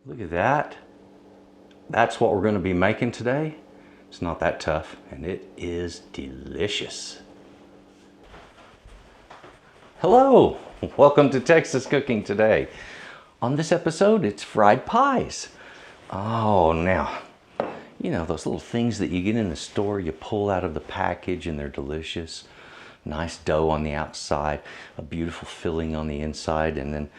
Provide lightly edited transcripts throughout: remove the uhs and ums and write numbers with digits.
Look at that. That's what we're going to be making today. It's not that tough, and it is delicious. Hello, welcome to Texas Cooking Today. On this episode, it's fried pies. Oh, now, you know those little things that you get in the store, you pull out of the package and they're delicious. Nice dough on the outside, a beautiful filling on the inside, and then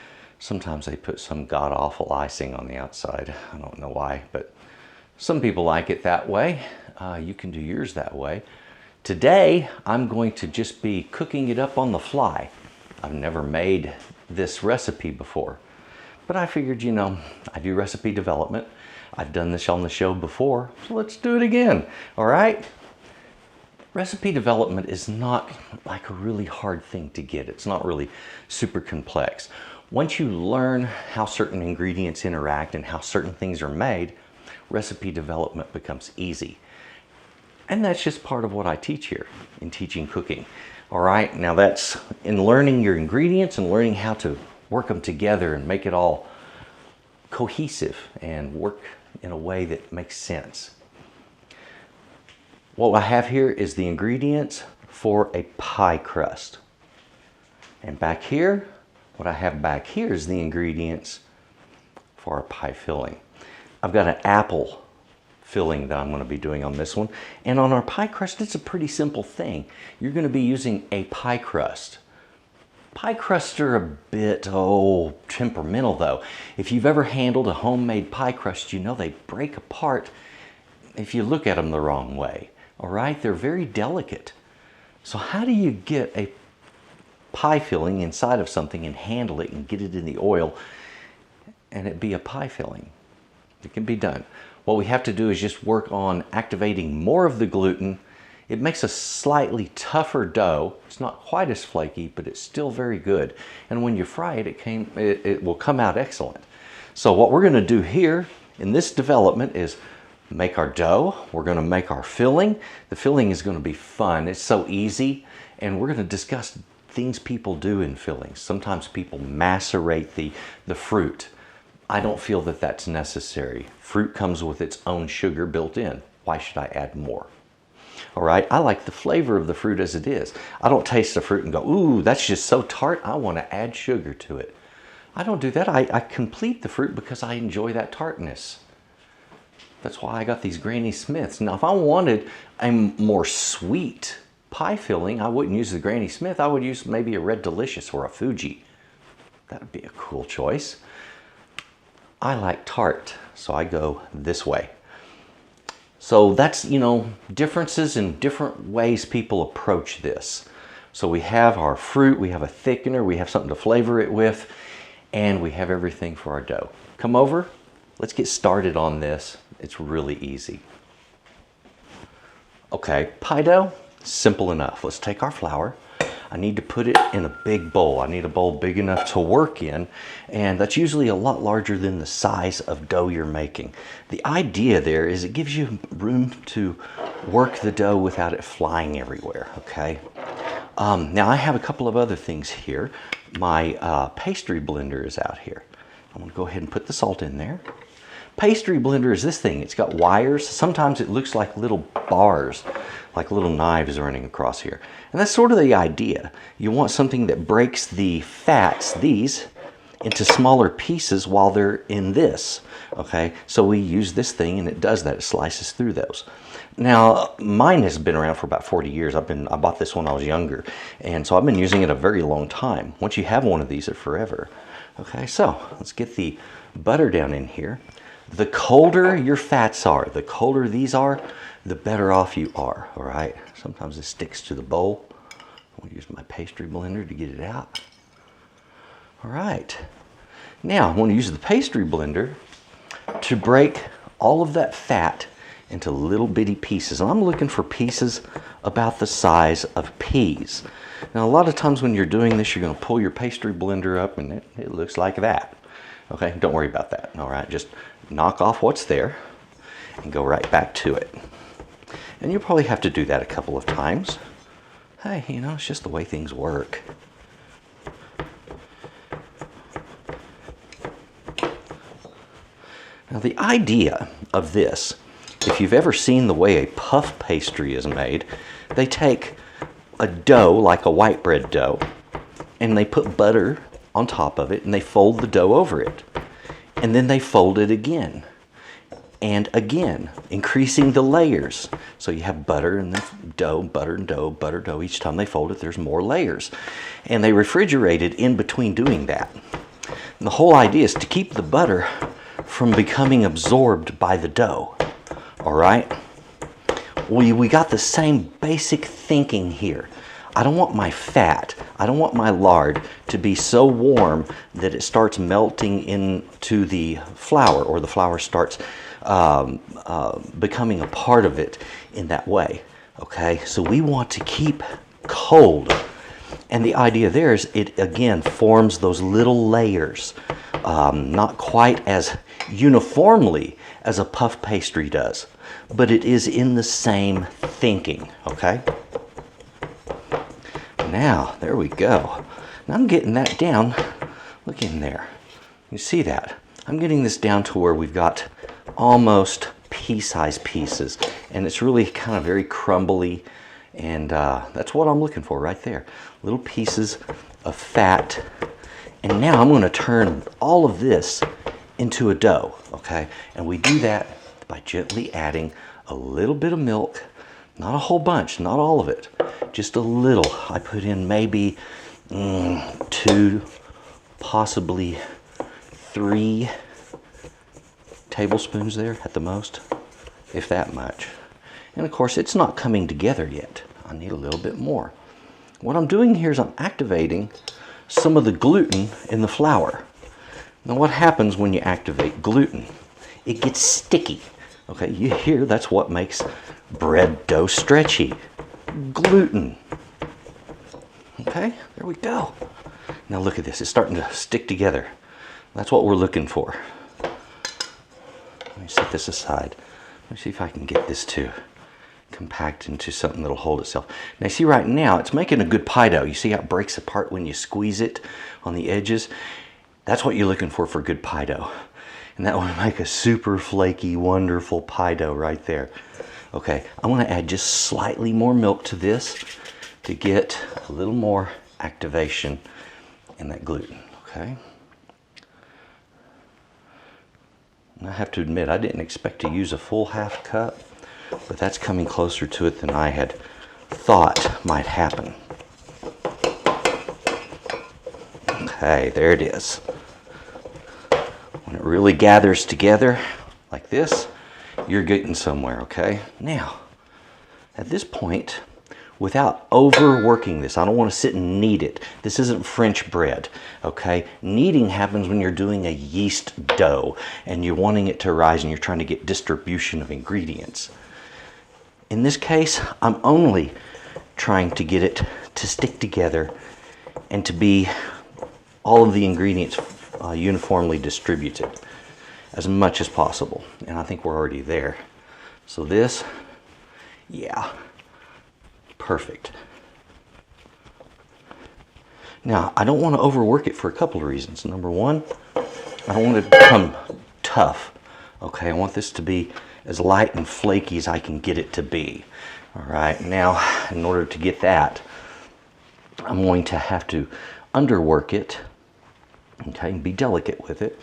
sometimes they put some god-awful icing on the outside. I don't know why, but some people like it that way. You can do yours that way. Today, I'm going to just be cooking it up on the fly. I've never made this recipe before, but I figured, you know, I do recipe development. I've done this on the show before, so let's do it again, all right? Recipe development is not like a really hard thing to get. It's not really super complex. Once you learn how certain ingredients interact and how certain things are made, recipe development becomes easy. And that's just part of what I teach here in teaching cooking. All right, now that's in learning your ingredients and learning how to work them together and make it all cohesive and work in a way that makes sense. What I have here is the ingredients for a pie crust. And back here, what I have back here is the ingredients for a pie filling. I've got an apple filling that I'm going to be doing on this one. And on our pie crust, it's a pretty simple thing. You're going to be using a pie crust. Pie crusts are a bit, temperamental though. If you've ever handled a homemade pie crust, you know they break apart if you look at them the wrong way. All right, they're very delicate. So how do you get a pie filling inside of something and handle it and get it in the oil and it be a pie filling? It can be done. What we have to do is just work on activating more of the gluten. It makes a slightly tougher dough. It's not quite as flaky, but it's still very good. And when you fry it, it will come out excellent. So what we're going to do here in this development is make our dough. We're going to make our filling. The filling is going to be fun. It's so easy. And we're going to discuss things people do in fillings. Sometimes people macerate the fruit. I don't feel that that's necessary. Fruit comes with its own sugar built in. Why should I add more? All right, I like the flavor of the fruit as it is. I don't taste the fruit and go, ooh, that's just so tart, I want to add sugar to it. I don't do that. I complete the fruit because I enjoy that tartness. That's why I got these Granny Smiths. Now, if I wanted a more sweet pie filling, I wouldn't use the Granny Smith. I would use maybe a Red Delicious or a Fuji. That would be a cool choice. I like tart, so I go this way. So that's, you know, differences in different ways people approach this. So we have our fruit, we have a thickener, we have something to flavor it with, and we have everything for our dough. Come over, let's get started on this. It's really easy. Okay, pie dough, simple enough. Let's take our flour. I need to put it in a big bowl. I need a bowl big enough to work in, and that's usually a lot larger than the size of dough you're making. The idea there is it gives you room to work the dough without it flying everywhere, okay? Now I have a couple of other things here. My pastry blender is out here. I'm gonna go ahead and put the salt in there. Pastry blender is this thing. It's got wires. Sometimes it looks like little bars, like little knives running across here. And that's sort of the idea. You want something that breaks the fats, these, into smaller pieces while they're in this. Okay, so we use this thing and it does that. It slices through those. Now, mine has been around for about 40 years. I bought this when I was younger. And so I've been using it a very long time. Once you have one of these, they're forever. Okay, so let's get the butter down in here. The colder your fats are, the colder these are, the better off you are, all right? Sometimes it sticks to the bowl. I'll use my pastry blender to get it out. All right. Now, I'm going to use the pastry blender to break all of that fat into little bitty pieces. And I'm looking for pieces about the size of peas. Now, a lot of times when you're doing this, you're going to pull your pastry blender up and it looks like that. Okay, don't worry about that, all right? Just knock off what's there and go right back to it. And you'll probably have to do that a couple of times. Hey, you know, it's just the way things work. Now the idea of this, if you've ever seen the way a puff pastry is made, they take a dough like a white bread dough and they put butter on top of it and they fold the dough over it. And then they fold it again and again, increasing the layers. So you have butter and then dough, butter and dough, butter, dough. Each time they fold it, there's more layers. And they refrigerate it in between doing that. And the whole idea is to keep the butter from becoming absorbed by the dough. All right? We got the same basic thinking here. I don't want my fat, I don't want my lard to be so warm that it starts melting into the flour, or the flour starts becoming a part of it in that way. Okay, so we want to keep cold. And the idea there is it again forms those little layers, not quite as uniformly as a puff pastry does, but it is in the same thinking, okay? Now, there we go. Now I'm getting that down. Look in there. You see that? I'm getting this down to where we've got almost pea-sized pieces, and it's really kind of very crumbly, and that's what I'm looking for right there. Little pieces of fat. And now I'm going to turn all of this into a dough, okay? And we do that by gently adding a little bit of milk, not a whole bunch, not all of it, just a little. I put in maybe 2, possibly 3 tablespoons there at the most, if that much. And of course, it's not coming together yet. I need a little bit more. What I'm doing here is I'm activating some of the gluten in the flour. Now what happens when you activate gluten? It gets sticky. Okay, you hear that's what makes bread dough stretchy. Gluten. Okay, there we go. Now look at this, it's starting to stick together. That's what we're looking for. Let me set this aside. Let me see if I can get this to compact into something that'll hold itself. Now you see right now, it's making a good pie dough. You see how it breaks apart when you squeeze it on the edges? That's what you're looking for good pie dough. And that will make a super flaky, wonderful pie dough right there. Okay, I'm going to add just slightly more milk to this to get a little more activation in that gluten, okay? And I have to admit, I didn't expect to use a full half cup, but that's coming closer to it than I had thought might happen. Okay, there it is. When it really gathers together like this, you're getting somewhere, okay? Now, at this point, without overworking this, I don't want to sit and knead it. This isn't French bread, okay? Kneading happens when you're doing a yeast dough and you're wanting it to rise and you're trying to get distribution of ingredients. In this case, I'm only trying to get it to stick together and to be all of the ingredients uniformly distributed as much as possible. And I think we're already there. So this, yeah, perfect. Now, I don't want to overwork it for a couple of reasons. Number one, I don't want it to become tough. Okay, I want this to be as light and flaky as I can get it to be. All right, now, in order to get that, I'm going to have to underwork it, okay, and be delicate with it.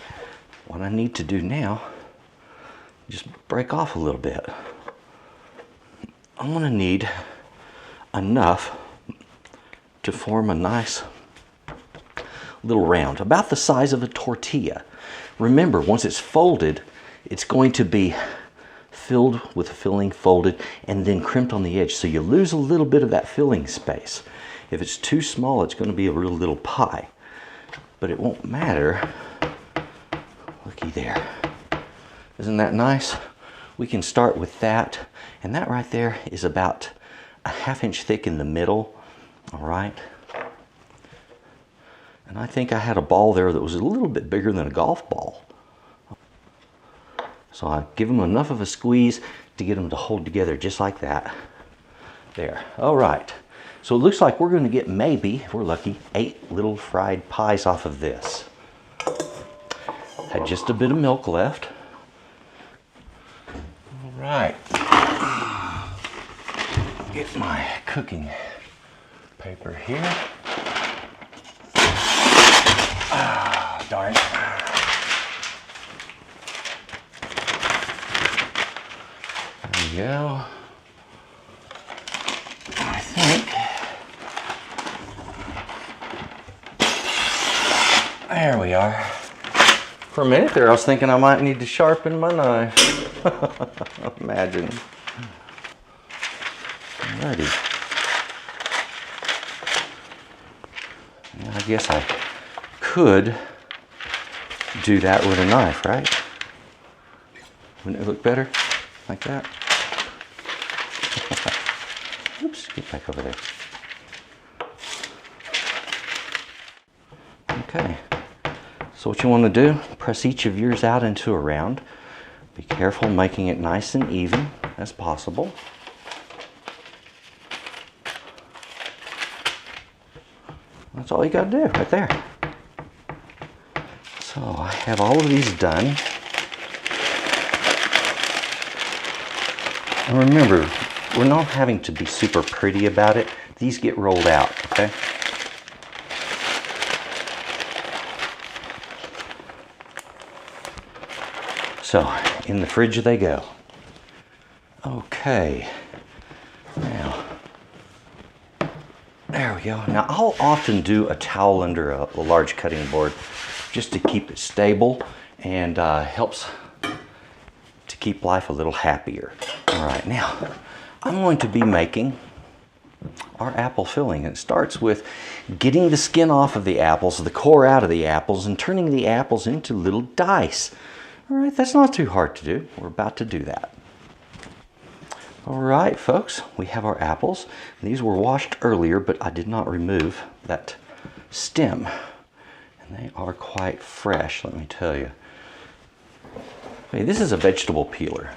What I need to do now, just break off a little bit. I'm going to need enough to form a nice little round, about the size of a tortilla. Remember, once it's folded, it's going to be filled with filling, folded, and then crimped on the edge. So you lose a little bit of that filling space. If it's too small, it's going to be a real little pie. But it won't matter. Looky there. Isn't that nice? We can start with that. And that right there is about a ½ inch thick in the middle. All right. And I think I had a ball there that was a little bit bigger than a golf ball. So I give them enough of a squeeze to get them to hold together just like that. There. All right. So it looks like we're going to get maybe, if we're lucky, 8 little fried pies off of this. Had just a bit of milk left. right. Get my cooking paper here. Ah, darn it. There we go. I think. There we are. For a minute there, I was thinking I might need to sharpen my knife. Imagine. Alrighty. I guess I could do that with a knife, right? Wouldn't it look better like that? Oops, get back over there. Okay, so what you want to do, press each of yours out into a round. Be careful making it nice and even as possible. That's all you got to do right there. So I have all of these done. And remember, we're not having to be super pretty about it. These get rolled out, okay? So, in the fridge they go. Okay. Now, there we go. Now, I'll often do a towel under a large cutting board just to keep it stable and helps to keep life a little happier. All right, now, I'm going to be making our apple filling. It starts with getting the skin off of the apples, the core out of the apples, and turning the apples into little dice. All right, that's not too hard to do. We're about to do that. All right, folks, we have our apples. These were washed earlier, but I did not remove that stem. And they are quite fresh, let me tell you. Okay, this is a vegetable peeler.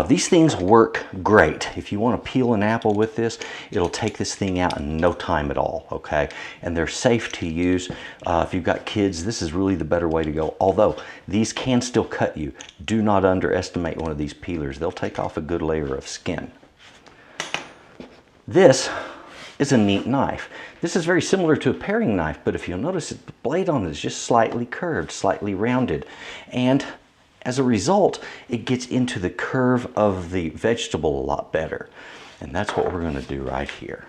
These things work great. If you want to peel an apple with this, it'll take this thing out in no time at all, okay? And they're safe to use. If you've got kids, this is really the better way to go. Although, these can still cut you. Do not underestimate one of these peelers. They'll take off a good layer of skin. This is a neat knife. This is very similar to a paring knife, but if you'll notice, the blade on it is just slightly curved, slightly rounded. And as a result, it gets into the curve of the vegetable a lot better. And that's what we're going to do right here.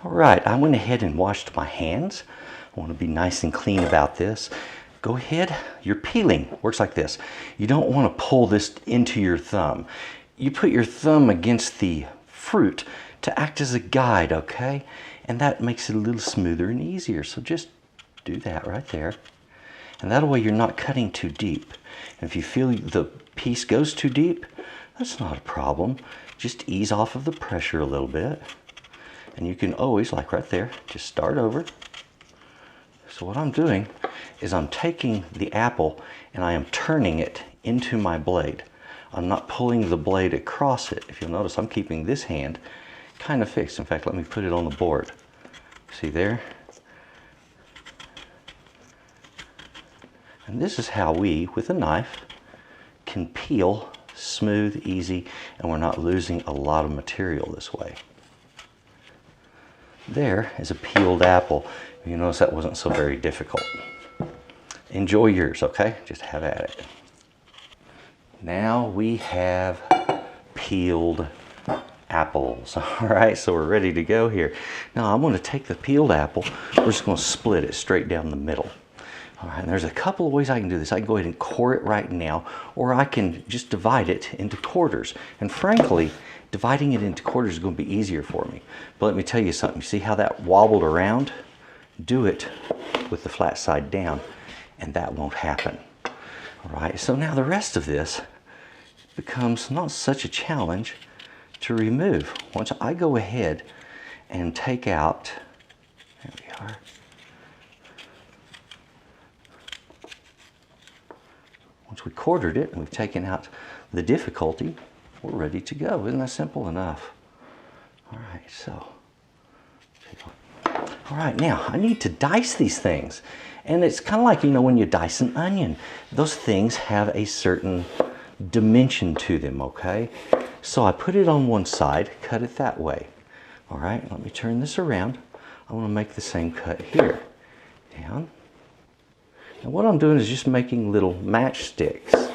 All right, I went ahead and washed my hands. I want to be nice and clean about this. Go ahead, your peeling works like this. You don't want to pull this into your thumb. You put your thumb against the fruit to act as a guide, okay? And that makes it a little smoother and easier. So just do that right there. And that way you're not cutting too deep. And if you feel the piece goes too deep, that's not a problem. Just ease off of the pressure a little bit. And you can always, like right there, just start over. So what I'm doing is I'm taking the apple and I am turning it into my blade. I'm not pulling the blade across it. If you'll notice, I'm keeping this hand kind of fixed. In fact, let me put it on the board. See there? And this is how we, with a knife, can peel smooth, easy, and we're not losing a lot of material this way. There is a peeled apple. You notice that wasn't so very difficult. Enjoy yours, okay? Just have at it. Now we have peeled apples. All right, so we're ready to go here. Now I'm going to take the peeled apple. We're just going to split it straight down the middle. All right, and there's a couple of ways I can do this. I can go ahead and core it right now, or I can just divide it into quarters. And frankly, dividing it into quarters is going to be easier for me. But let me tell you something. You see how that wobbled around? Do it with the flat side down, and that won't happen. All right, so now the rest of this becomes not such a challenge to remove. Once I go ahead and take out, there we are. Once we quartered it and we've taken out the difficulty, we're ready to go. Isn't that simple enough? All right, so. All right, now I need to dice these things. And it's kind of like, you know, when you dice an onion. Those things have a certain dimension to them, okay? So I put it on one side, cut it that way. All right, let me turn this around. I want to make the same cut here. Down. And what I'm doing is just making little matchsticks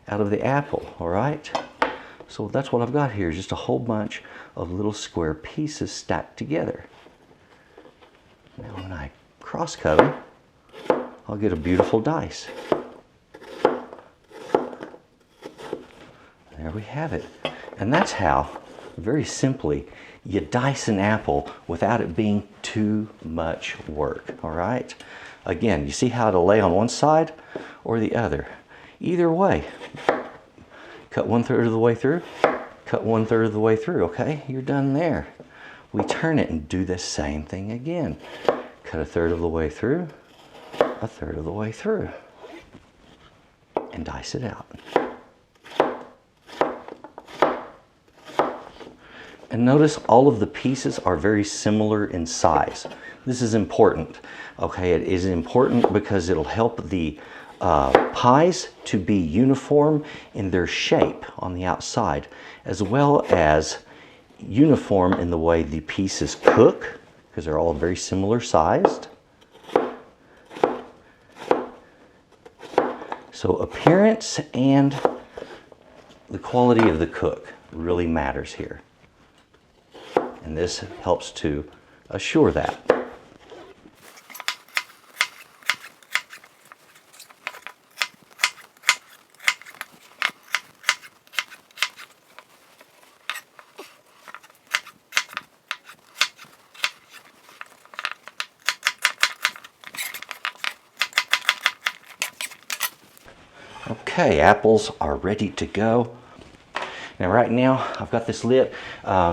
out of the apple, all right? So that's what I've got here, just a whole bunch of little square pieces stacked together. Now when I cross cut them, I'll get a beautiful dice. There we have it. And that's how, very simply, you dice an apple without it being too much work, all right? Again, you see how it'll lay on one side or the other. Either way, cut 1/3 of the way through, cut 1/3 of the way through, okay? You're done there. We turn it and do the same thing again. Cut 1/3 of the way through, 1/3 of the way through, and dice it out. And notice all of the pieces are very similar in size. This is important, okay? It is important because it'll help the pies to be uniform in their shape on the outside, as well as uniform in the way the pieces cook, because they're all very similar sized. So appearance and the quality of the cook really matters here. And this helps to assure that. Okay, apples are ready to go. Now right now, I've got this lid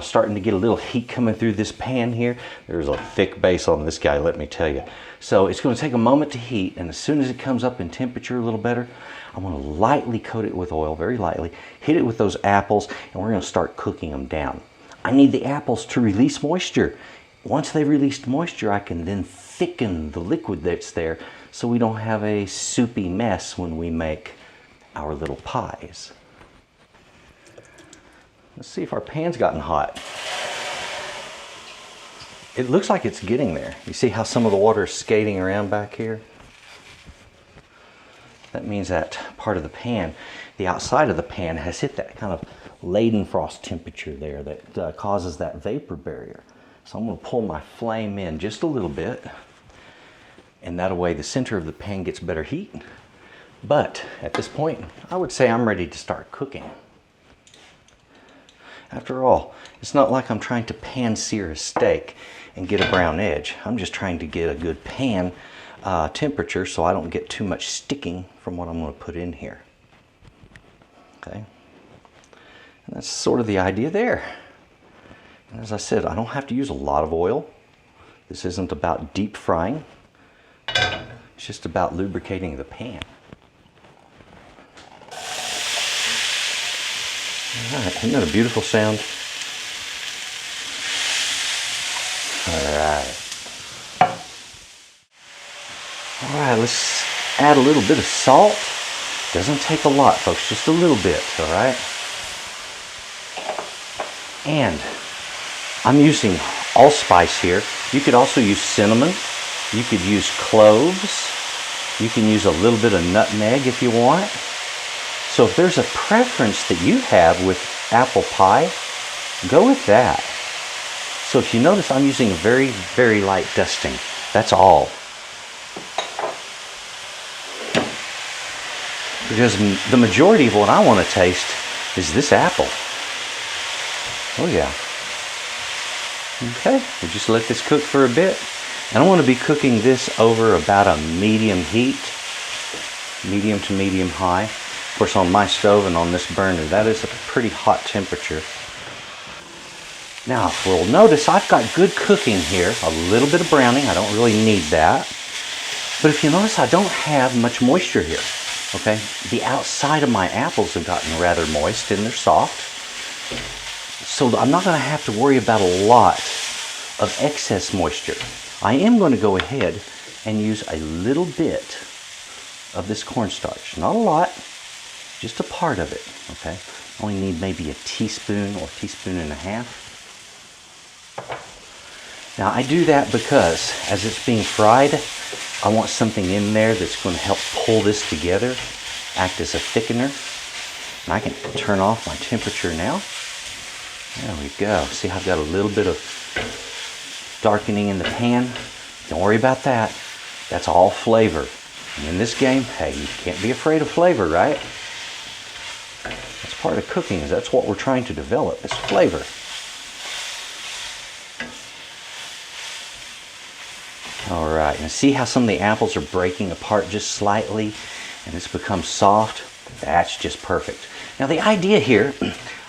starting to get a little heat coming through this pan here. There's a thick base on this guy, let me tell you. So it's going to take a moment to heat, and as soon as it comes up in temperature a little better, I'm going to lightly coat it with oil, very lightly, hit it with those apples, and we're going to start cooking them down. I need the apples to release moisture. Once they've released moisture, I can then thicken the liquid that's there so we don't have a soupy mess when we make our little pies. Let's see if our pan's gotten hot. It looks like it's getting there. You see how some of the water is skating around back here? That means that part of the pan, the outside of the pan, has hit that kind of Leidenfrost temperature there that causes that vapor barrier. So I'm going to pull my flame in just a little bit, and that way the center of the pan gets better heat. But at this point, I would say I'm ready to start cooking. After all, it's not like I'm trying to pan sear a steak and get a brown edge. I'm just trying to get a good pan temperature so I don't get too much sticking from what I'm going to put in here. Okay, and that's sort of the idea there. And as I said, I don't have to use a lot of oil. This isn't about deep frying. It's just about lubricating the pan. All right, isn't that a beautiful sound? All right, let's add a little bit of salt. Doesn't take a lot, folks, just a little bit, all right? And I'm using allspice here. You could also use cinnamon. You could use cloves. You can use a little bit of nutmeg if you want. So if there's a preference that you have with apple pie, go with that. So if you notice, I'm using a very, very light dusting. That's all. Because the majority of what I want to taste is this apple. Oh yeah. Okay, we'll just let this cook for a bit. And I want to be cooking this over about a medium heat, medium to medium high. Of course, on my stove and on this burner, that is a pretty hot temperature. Now, we'll notice I've got good cooking here, a little bit of browning. I don't really need that. But if you notice, I don't have much moisture here. Okay, the outside of my apples have gotten rather moist and they're soft. So I'm not going to have to worry about a lot of excess moisture. I am going to go ahead and use a little bit of this cornstarch. Not a lot, just a part of it, okay? Only need maybe a teaspoon or teaspoon and a half. Now I do that because as it's being fried, I want something in there that's going to help pull this together, act as a thickener. And I can turn off my temperature now. There we go. See how I've got a little bit of darkening in the pan? Don't worry about that. That's all flavor. And in this game, hey, you can't be afraid of flavor, right? That's part of cooking, is that's what we're trying to develop, is flavor. All right, and see how some of the apples are breaking apart just slightly and it's become soft? That's just perfect. Now the idea here,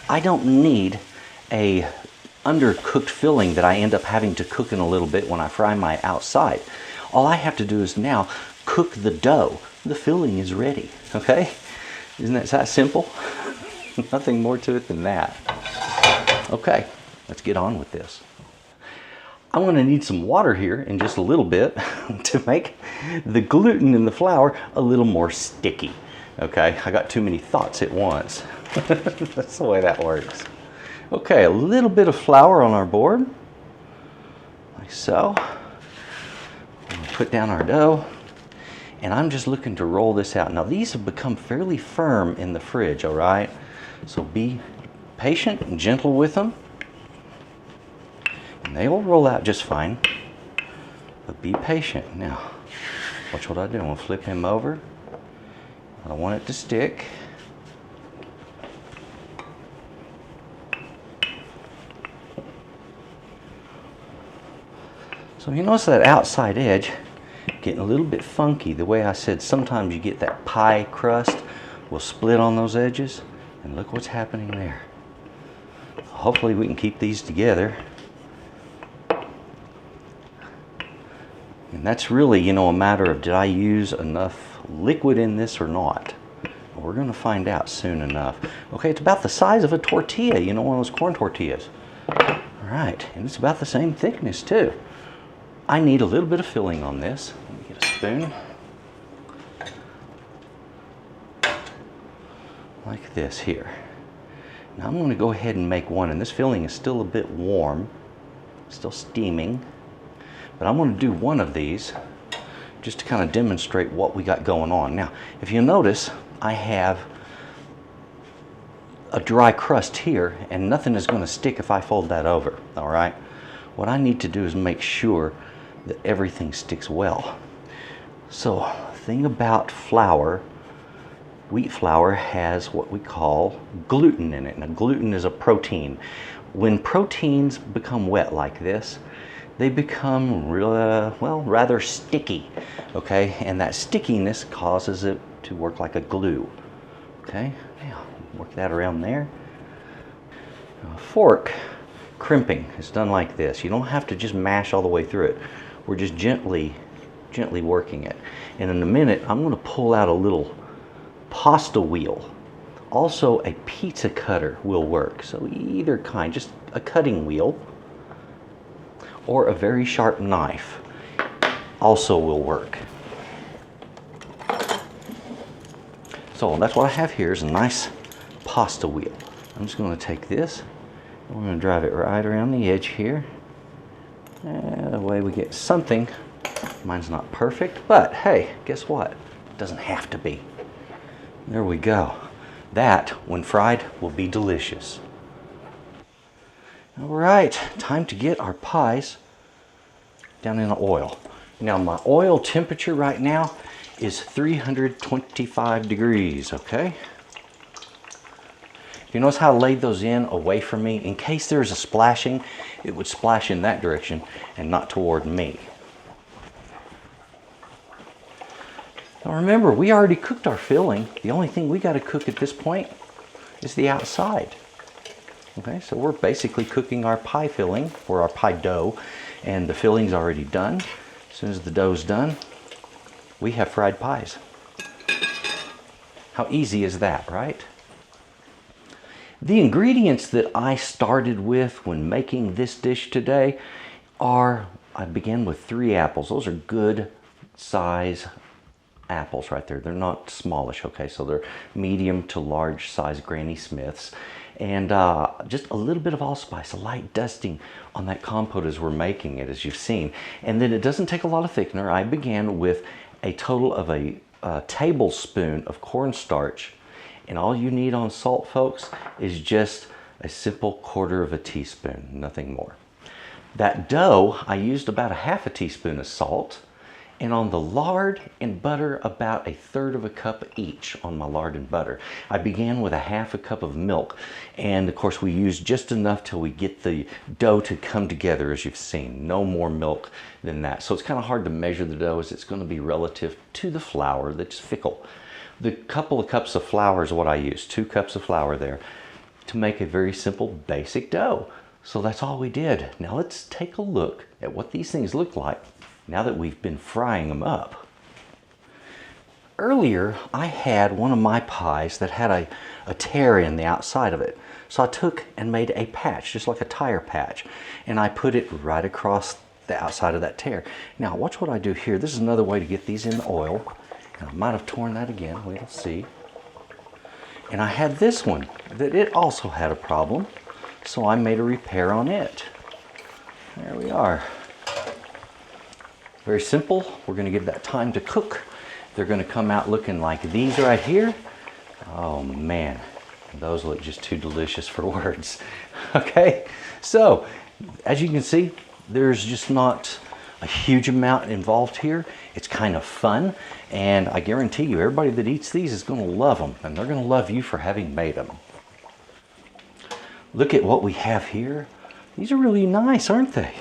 I don't need a undercooked filling that I end up having to cook in a little bit when I fry my outside. All I have to do is now cook the dough. The filling is ready, okay? Isn't that simple? Nothing more to it than that. Okay, let's get on with this. I'm going to need some water here in just a little bit to make the gluten in the flour a little more sticky. Okay, I got too many thoughts at once. That's the way that works. Okay, a little bit of flour on our board, like so. We'll put down our dough, and I'm just looking to roll this out. Now these have become fairly firm in the fridge, all right? So be patient and gentle with them. And they will roll out just fine, but be patient. Now, watch what I do. I'm gonna flip him over. I don't want it to stick. So you notice that outside edge getting a little bit funky. The way I said, sometimes you get that pie crust will split on those edges, and look what's happening there. Hopefully we can keep these together. And that's really, you know, a matter of, did I use enough liquid in this or not? Well, we're going to find out soon enough. Okay, it's about the size of a tortilla, you know, one of those corn tortillas. All right, and it's about the same thickness too. I need a little bit of filling on this. Let me get a spoon. Like this here. Now I'm going to go ahead and make one, and this filling is still a bit warm, still steaming. But I'm going to do one of these just to kind of demonstrate what we got going on. Now, if you notice, I have a dry crust here, and nothing is going to stick if I fold that over, all right? What I need to do is make sure that everything sticks well. So, the thing about flour, wheat flour has what we call gluten in it. Now, gluten is a protein. When proteins become wet like this, they become rather sticky, okay? And that stickiness causes it to work like a glue, okay? Now, work that around there. A fork crimping is done like this. You don't have to just mash all the way through it. We're just gently working it. And in a minute, I'm gonna pull out a little pasta wheel. Also, a pizza cutter will work. So either kind, just a cutting wheel, or a very sharp knife also will work. So that's what I have here, is a nice pasta wheel. I'm just going to take this, and we're going to drive it right around the edge here. That way we get something. Mine's not perfect, but hey, guess what? It doesn't have to be. There we go. That, when fried, will be delicious. All right, time to get our pies down in the oil. Now my oil temperature right now is 325 degrees, okay? You notice how I laid those in away from me? In case there's a splashing, it would splash in that direction and not toward me. Now remember, we already cooked our filling. The only thing we got to cook at this point is the outside. Okay, so we're basically cooking our pie filling, or our pie dough, and the filling's already done. As soon as the dough's done, we have fried pies. How easy is that, right? The ingredients that I started with when making this dish today are, I began with 3 apples. Those are good size apples right there. They're not smallish, okay? So they're medium to large size Granny Smiths. And just a little bit of allspice, a light dusting on that compote as we're making it, as you've seen. And then it doesn't take a lot of thickener. I began with a total of a tablespoon of cornstarch. And all you need on salt, folks, is just a simple 1/4 teaspoon, nothing more. That dough, I used about a 1/2 teaspoon of salt. And on the lard and butter, about 1/3 cup each on my lard and butter. I began with a 1/2 cup of milk. And of course we used just enough till we get the dough to come together, as you've seen. No more milk than that. So it's kind of hard to measure the dough, as it's going to be relative to the flour that's fickle. The couple of cups of flour is what I used, 2 cups of flour there, to make a very simple basic dough. So that's all we did. Now let's take a look at what these things look like now that we've been frying them up. Earlier, I had one of my pies that had a tear in the outside of it. So I took and made a patch, just like a tire patch, and I put it right across the outside of that tear. Now, watch what I do here. This is another way to get these in the oil. And I might have torn that again, we'll see. And I had this one, that it also had a problem, so I made a repair on it. There we are. Very simple. We're going to give that time to cook. They're going to come out looking like these right here. Oh man, those look just too delicious for words. Okay, so as you can see, there's just not a huge amount involved here. It's kind of fun, and I guarantee you everybody that eats these is going to love them, and they're going to love you for having made them. Look at what we have here. These are really nice, aren't they?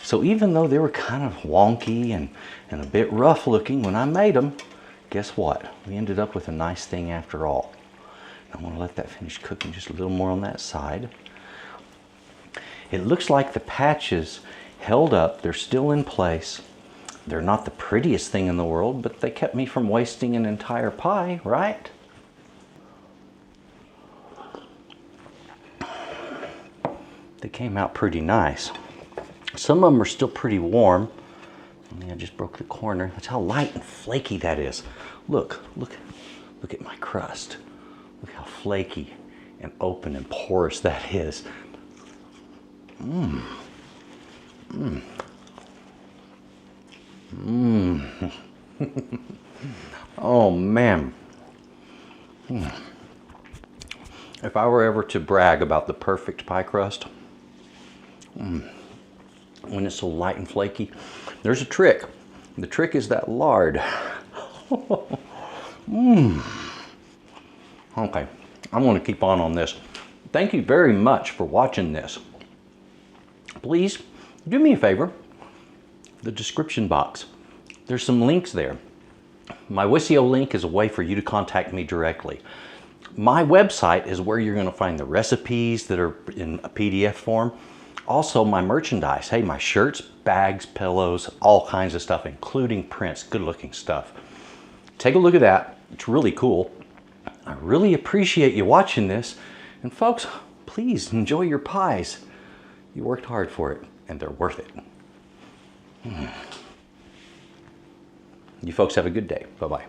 So even though they were kind of wonky and a bit rough looking when I made them, guess what? We ended up with a nice thing after all. I'm going to let that finish cooking just a little more on that side. It looks like the patches held up. They're still in place. They're not the prettiest thing in the world, but they kept me from wasting an entire pie, right? They came out pretty nice. Some of them are still pretty warm. I just broke the corner. That's how light and flaky that is. Look at my crust. Look how flaky and open and porous that is. Oh man. If I were ever to brag about the perfect pie crust, when it's so light and flaky, there's a trick. The trick is that lard. Okay, I'm going to keep on this. Thank you very much for watching this. Please do me a favor. The description box, there's some links there. My Wisio link is a way for you to contact me directly. My website is where you're going to find the recipes that are in a PDF form. Also my merchandise, hey, my shirts, bags, pillows, all kinds of stuff, including prints, good looking stuff. Take a look at that, it's really cool. I really appreciate you watching this. And folks, please enjoy your pies. You worked hard for it, and they're worth it. You folks have a good day. Bye-bye.